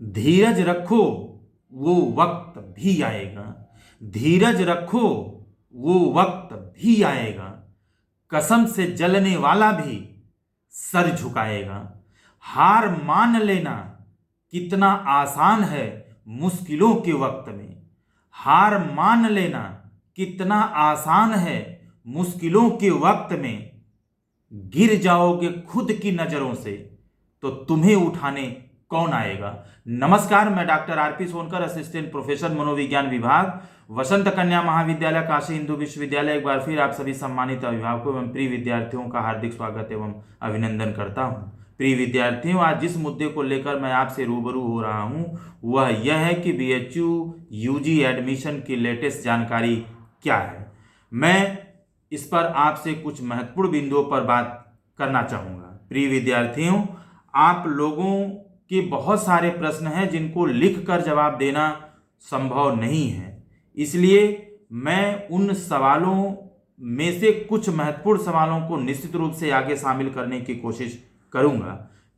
धीरज रखो वो वक्त भी आएगा, धीरज रखो वो वक्त भी आएगा, कसम से जलने वाला भी सर झुकाएगा। हार मान लेना कितना आसान है मुश्किलों के वक्त में, हार मान लेना कितना आसान है मुश्किलों के वक्त में। गिर जाओगे खुद की नजरों से तो तुम्हें उठाने कौन आएगा। नमस्कार, मैं doctor RP Sonkar, assistant professor मनोविज्ञान विभाग, वसंत कन्या महाविद्यालय काशी हिंदू विश्वविद्यालय। एक बार फिर आप सभी सम्मानित अभिभावकों एवं प्रिय विद्यार्थियों का हार्दिक स्वागत एवं अभिनंदन करता हूं। प्रिय विद्यार्थियों, आज जिस मुद्दे को लेकर मैं आपसे रूबरू हो रहा हूं वह यह है कि बीएचयू यूजी एडमिशन की लेटेस्ट जानकारी क्या है। मैं इस पर आपसे कुछ महत्वपूर्ण बिंदुओं पर बात करना चाहूँगा। प्रिय विद्यार्थियों, आप लोगों के बहुत सारे प्रश्न हैं जिनको लिख कर जवाब देना संभव नहीं है, इसलिए मैं उन सवालों में से कुछ महत्वपूर्ण सवालों को निश्चित रूप से आगे शामिल करने की कोशिश करूंगा।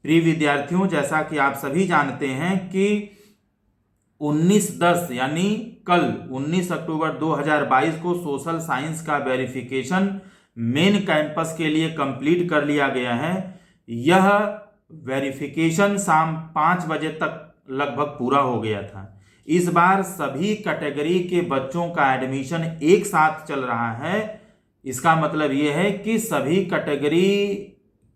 प्रिय विद्यार्थियों, जैसा कि आप सभी जानते हैं कि 19/10 यानी कल 19 अक्टूबर 2022 को सोशल साइंस का वेरिफिकेशन मेन कैंपस के लिए कंप्लीट कर लिया गया है। यह वेरिफिकेशन शाम 5 बजे तक लगभग पूरा हो गया था। इस बार सभी कैटेगरी के बच्चों का एडमिशन एक साथ चल रहा है। इसका मतलब यह है कि सभी कैटेगरी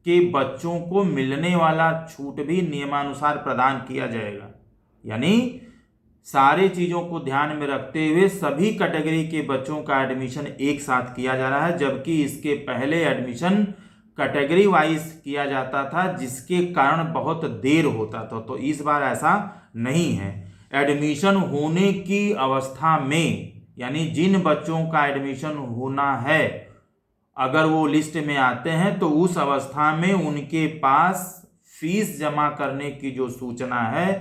के बच्चों को मिलने वाला छूट भी नियमानुसार प्रदान किया जाएगा, यानी सारे चीज़ों को ध्यान में रखते हुए सभी कैटेगरी के बच्चों का एडमिशन एक साथ किया जा रहा है, जबकि इसके पहले एडमिशन कैटेगरी वाइज किया जाता था, जिसके कारण बहुत देर होता था। तो इस बार ऐसा नहीं है। एडमिशन होने की अवस्था में, यानी जिन बच्चों का एडमिशन होना है, अगर वो लिस्ट में आते हैं तो उस अवस्था में उनके पास फीस जमा करने की जो सूचना है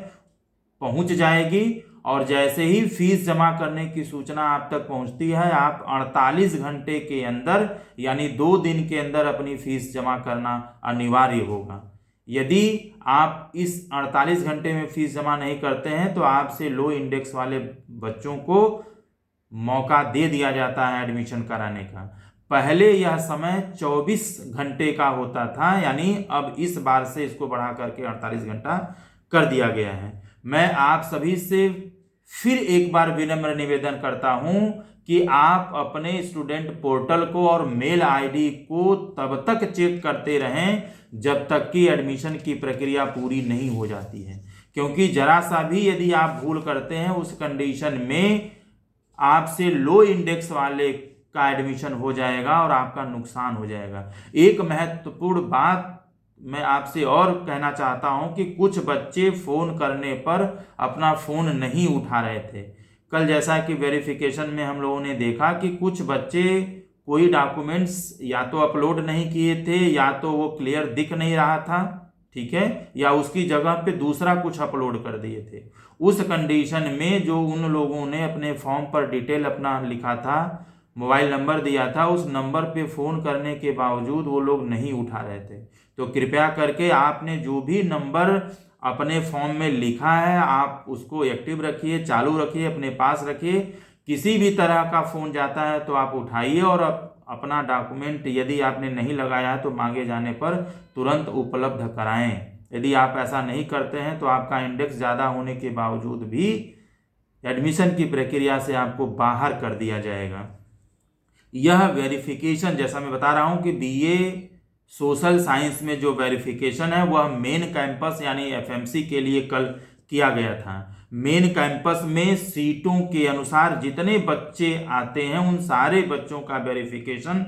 पहुंच जाएगी, और जैसे ही फीस जमा करने की सूचना आप तक पहुंचती है, आप 48 घंटे के अंदर यानी 2 दिन के अंदर अपनी फीस जमा करना अनिवार्य होगा। यदि आप इस 48 घंटे में फीस जमा नहीं करते हैं तो आपसे लो इंडेक्स वाले बच्चों को मौका दे दिया जाता है एडमिशन कराने का। पहले यह समय 24 घंटे का होता था, यानी अब इस बार से इसको बढ़ा करके 48 घंटा कर दिया गया है। मैं आप सभी से फिर एक बार विनम्र निवेदन करता हूं कि आप अपने स्टूडेंट पोर्टल को और मेल आईडी को तब तक चेक करते रहें जब तक कि एडमिशन की प्रक्रिया पूरी नहीं हो जाती है, क्योंकि जरा सा भी यदि आप भूल करते हैं उस कंडीशन में आपसे लो इंडेक्स वाले का एडमिशन हो जाएगा और आपका नुकसान हो जाएगा। एक महत्वपूर्ण बात मैं आपसे और कहना चाहता हूं कि कुछ बच्चे फोन करने पर अपना फोन नहीं उठा रहे थे। कल जैसा कि वेरिफिकेशन में हम लोगों ने देखा कि कुछ बच्चे कोई डॉक्यूमेंट्स या तो अपलोड नहीं किए थे, या तो वो क्लियर दिख नहीं रहा था, ठीक है, या उसकी जगह पे दूसरा कुछ अपलोड कर दिए थे। उस कंडीशन में जो उन लोगों ने अपने फॉर्म पर डिटेल अपना लिखा था, मोबाइल नंबर दिया था, उस नंबर पे फ़ोन करने के बावजूद वो लोग नहीं उठा रहे थे। तो कृपया करके आपने जो भी नंबर अपने फॉर्म में लिखा है आप उसको एक्टिव रखिए, चालू रखिए, अपने पास रखिए। किसी भी तरह का फ़ोन जाता है तो आप उठाइए और अपना डॉक्यूमेंट यदि आपने नहीं लगाया है तो मांगे जाने पर तुरंत उपलब्ध कराएं। यदि आप ऐसा नहीं करते हैं तो आपका इंडेक्स ज़्यादा होने के बावजूद भी एडमिशन की प्रक्रिया से आपको बाहर कर दिया जाएगा। यह वेरिफिकेशन, जैसा मैं बता रहा हूं कि बीए सोशल साइंस में जो वेरिफिकेशन है वह मेन कैंपस यानी एफएमसी के लिए कल किया गया था। मेन कैंपस में सीटों के अनुसार जितने बच्चे आते हैं उन सारे बच्चों का वेरिफिकेशन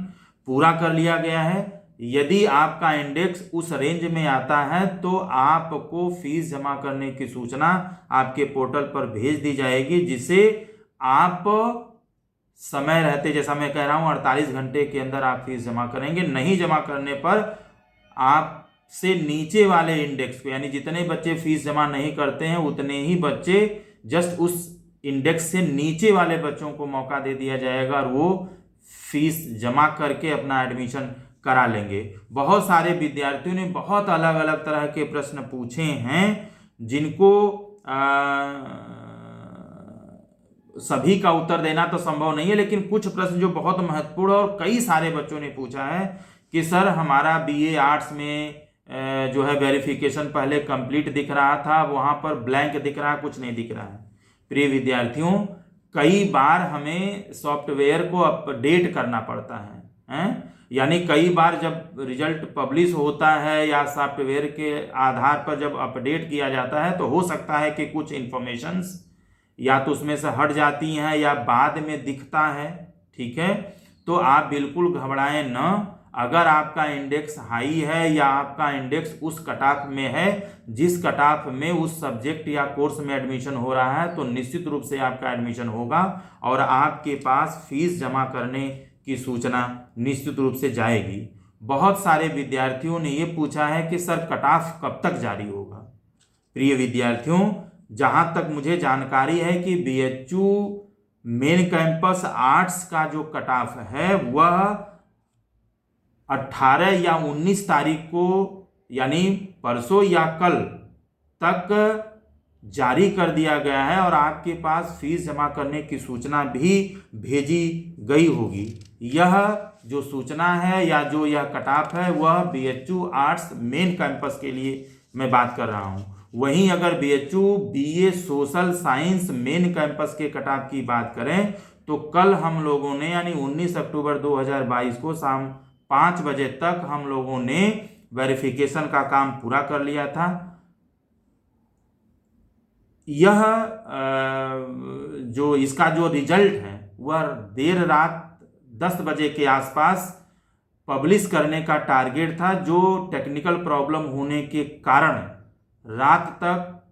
पूरा कर लिया गया है। यदि आपका इंडेक्स उस रेंज में आता है तो आपको फीस जमा करने की सूचना आपके पोर्टल पर भेज दी जाएगी, जिसे आप समय रहते, जैसा मैं कह रहा हूं, 48 घंटे के अंदर आप फीस जमा करेंगे। नहीं जमा करने पर आपसे नीचे वाले इंडेक्स को, यानी जितने बच्चे फीस जमा नहीं करते हैं उतने ही बच्चे जस्ट उस इंडेक्स से नीचे वाले बच्चों को मौका दे दिया जाएगा और वो फीस जमा करके अपना एडमिशन करा लेंगे। बहुत सारे विद्यार्थियों ने बहुत अलग अलग तरह के प्रश्न पूछे हैं जिनको सभी का उत्तर देना तो संभव नहीं है, लेकिन कुछ प्रश्न जो बहुत महत्वपूर्ण और कई सारे बच्चों ने पूछा है कि सर हमारा बीए आर्ट्स में जो है वेरिफिकेशन पहले कंप्लीट दिख रहा था, वहां पर ब्लैंक दिख रहा है, कुछ नहीं दिख रहा है। प्रिय विद्यार्थियों, कई बार हमें सॉफ्टवेयर को अपडेट करना पड़ता है, यानी कई बार जब रिजल्ट पब्लिश होता है या सॉफ्टवेयर के आधार पर जब अपडेट किया जाता है तो हो सकता है कि कुछ इंफॉर्मेशंस या तो उसमें से हट जाती हैं या बाद में दिखता है। ठीक है, तो आप बिल्कुल घबराएं न। अगर आपका इंडेक्स हाई है या आपका इंडेक्स उस कट ऑफ में है जिस कट ऑफ में उस सब्जेक्ट या कोर्स में एडमिशन हो रहा है, तो निश्चित रूप से आपका एडमिशन होगा और आपके पास फीस जमा करने की सूचना निश्चित रूप से जाएगी। बहुत सारे विद्यार्थियों ने ये पूछा है कि सर कट ऑफ कब तक जारी होगा। प्रिय विद्यार्थियों, जहां तक मुझे जानकारी है कि बीएचयू मेन कैंपस आर्ट्स का जो कट ऑफ है वह 18 या 19 तारीख को यानी परसों या कल तक जारी कर दिया गया है और आपके पास फीस जमा करने की सूचना भी भेजी गई होगी। यह जो सूचना है या जो यह कट ऑफ है वह बीएचयू आर्ट्स मेन कैंपस के लिए मैं बात कर रहा हूं। वहीं अगर BHU BA social science main campus के कट ऑफ की बात करें तो कल हम लोगों ने यानी 19 अक्टूबर 2022 को शाम 5 बजे तक हम लोगों ने वेरिफिकेशन का काम पूरा कर लिया था। यह जो इसका जो रिजल्ट है वह देर रात 10 बजे के आसपास पब्लिश करने का टारगेट था, जो टेक्निकल प्रॉब्लम होने के कारण रात तक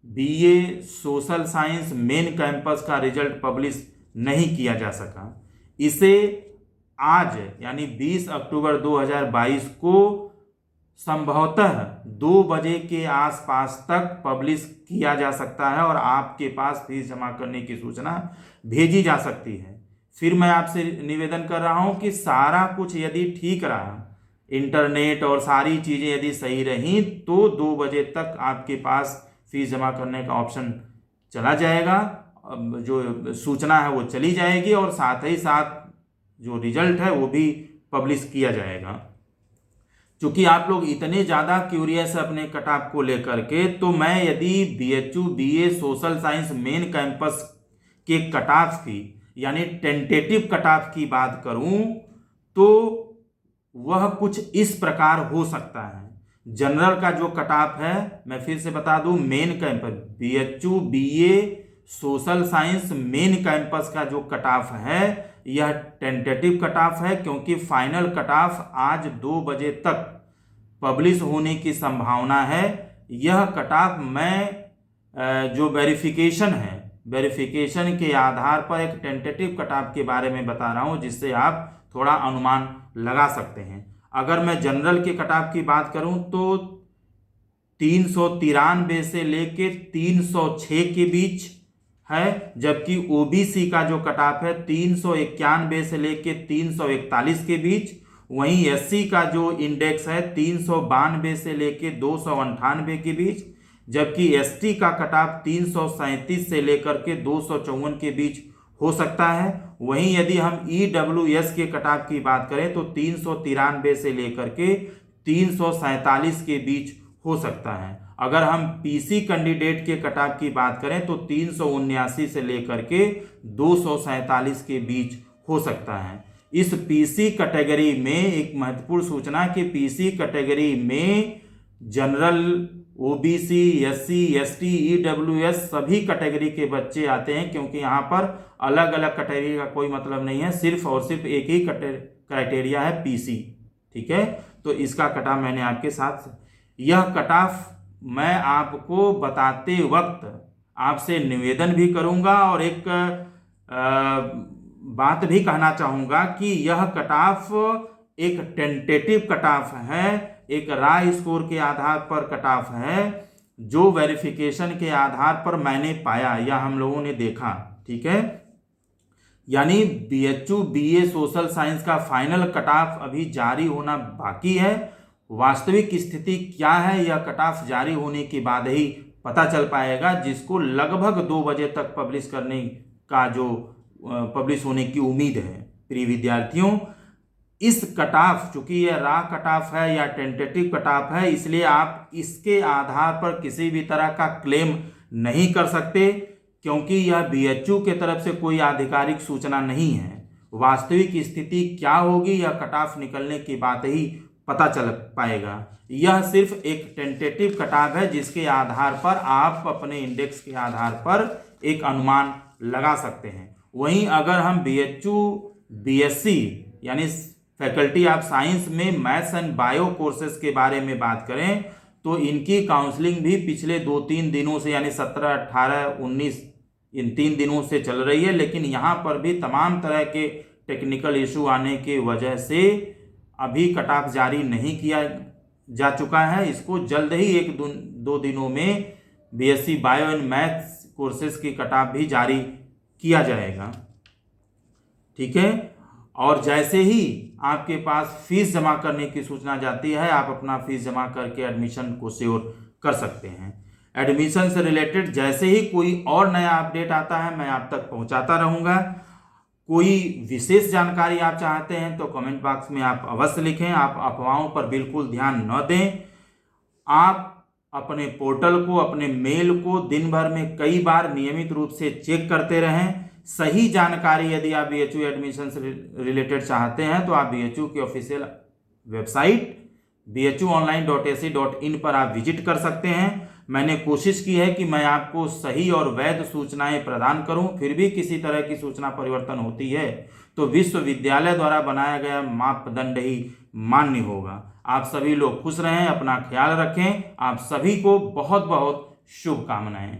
BA social science main campus का रिजल्ट पब्लिश नहीं किया जा सका। इसे आज यानी 20 अक्टूबर 2022 को संभवतः 2 बजे के आसपास तक पब्लिश किया जा सकता है और आपके पास फीस जमा करने की सूचना भेजी जा सकती है। फिर मैं आपसे निवेदन कर रहा हूं कि सारा कुछ यदि ठीक रहा, इंटरनेट और सारी चीज़ें यदि सही रहीं, तो 2 बजे तक आपके पास फीस जमा करने का ऑप्शन चला जाएगा, जो सूचना है वो चली जाएगी और साथ ही साथ जो रिजल्ट है वो भी पब्लिश किया जाएगा। क्योंकि आप लोग इतने ज़्यादा क्यूरियस है अपने कट ऑफ को लेकर के, तो मैं यदि BHU BA social science main campus के कट ऑफ की यानी टेंटेटिव कट ऑफ की बात करूं तो वह कुछ इस प्रकार हो सकता है। जनरल का जो कट ऑफ है मैं फिर से बता दूं, main campus BHU BA social science main campus का जो कट ऑफ है यह टेंटेटिव कट ऑफ है, क्योंकि फाइनल कट ऑफ आज 2 बजे तक पब्लिश होने की संभावना है। यह कट ऑफ मैं जो वेरिफिकेशन है, वेरिफिकेशन के आधार पर एक टेंटेटिव कट ऑफ के बारे में बता रहा हूं, जिससे आप थोड़ा अनुमान लगा सकते हैं। अगर मैं जनरल के कट ऑफ की बात करूं तो 393 से लेके 306 के बीच है, जबकि ओबीसी का जो कट ऑफ है 391 से लेके 341 के बीच। वहीं एससी का जो इंडेक्स है 392 से लेके 298 के बीच, जबकि एसटी का कट ऑफ 337 से लेकर के 254 के बीच हो सकता है। वहीं यदि हम ईडब्ल्यूएस के कट ऑफ की बात करें तो 393 से लेकर के 347 के बीच हो सकता है। अगर हम पीसी कैंडिडेट के कट ऑफ की बात करें तो 379 से लेकर के 247 के बीच हो सकता है। इस पीसी कैटेगरी में एक महत्वपूर्ण सूचना कि पीसी कैटेगरी में general, OBC, SC, ST, EWS सभी कैटेगरी के बच्चे आते हैं, क्योंकि यहाँ पर अलग अलग कैटेगरी का कोई मतलब नहीं है, सिर्फ और सिर्फ एक ही क्राइटेरिया है पीसी। ठीक है, तो इसका कट ऑफ मैंने आपके साथ, यह कट ऑफ मैं आपको बताते वक्त आपसे निवेदन भी करूंगा और एक बात भी कहना चाहूंगा कि यह कट ऑफ एक टेंटेटिव कट ऑफ है, एक राय स्कोर के आधार पर कट ऑफ है, जो वेरिफिकेशन के आधार पर मैंने पाया या हम लोगों ने देखा। ठीक है, यानी बीएचयू बीए सोशल साइंस का फाइनल कट ऑफ अभी जारी होना बाकी है। वास्तविक स्थिति क्या है यह कट ऑफ जारी होने के बाद ही पता चल पाएगा, जिसको लगभग 2 बजे तक पब्लिश करने का जो पब्लिश होने की उम्मीद है। प्रिय विद्यार्थियों, इस कट ऑफ, चूंकि यह रॉ कट ऑफ है या टेंटेटिव कट ऑफ है, इसलिए आप इसके आधार पर किसी भी तरह का क्लेम नहीं कर सकते, क्योंकि यह बीएचयू के तरफ से कोई आधिकारिक सूचना नहीं है। वास्तविक स्थिति क्या होगी यह कट ऑफ निकलने की बात ही पता चल पाएगा। यह सिर्फ एक टेंटेटिव कट ऑफ है, जिसके आधार पर आप अपने इंडेक्स के आधार पर एक अनुमान लगा सकते हैं। वहीं अगर हम बीएचयू बीएससी यानी फैकल्टी ऑफ साइंस में मैथ्स एंड बायो कोर्सेज के बारे में बात करें, तो इनकी काउंसलिंग भी पिछले 2-3 दिनों से यानी 17, 18, 19 इन 3 दिनों से चल रही है। लेकिन यहाँ पर भी तमाम तरह के टेक्निकल इशू आने की वजह से अभी कट ऑफ जारी नहीं किया जा चुका है। इसको जल्द ही 1-2 दिनों में BSc bio and maths courses की कट ऑफ भी जारी किया जाएगा। ठीक है, और जैसे ही आपके पास फीस जमा करने की सूचना जाती है, आप अपना फीस जमा करके एडमिशन को श्योर कर सकते हैं। एडमिशन से रिलेटेड जैसे ही कोई और नया अपडेट आता है, मैं आप तक पहुंचाता रहूंगा। कोई विशेष जानकारी आप चाहते हैं तो कमेंट बॉक्स में आप अवश्य लिखें। आप अफवाहों पर बिल्कुल ध्यान न दें। आप अपने पोर्टल को, अपने मेल को दिन भर में कई बार नियमित रूप से चेक करते रहें। सही जानकारी यदि आप बीएचयू एडमिशन से रिलेटेड चाहते हैं तो आप बीएचयू की ऑफिशियल वेबसाइट bhuonline.ac.in पर आप विजिट कर सकते हैं। मैंने कोशिश की है कि मैं आपको सही और वैध सूचनाएं प्रदान करूं। फिर भी किसी तरह की सूचना परिवर्तन होती है तो विश्वविद्यालय द्वारा बनाया गया मापदंड ही मान्य होगा। आप सभी लोग खुश रहें, अपना ख्याल रखें। आप सभी को बहुत बहुत शुभकामनाएं।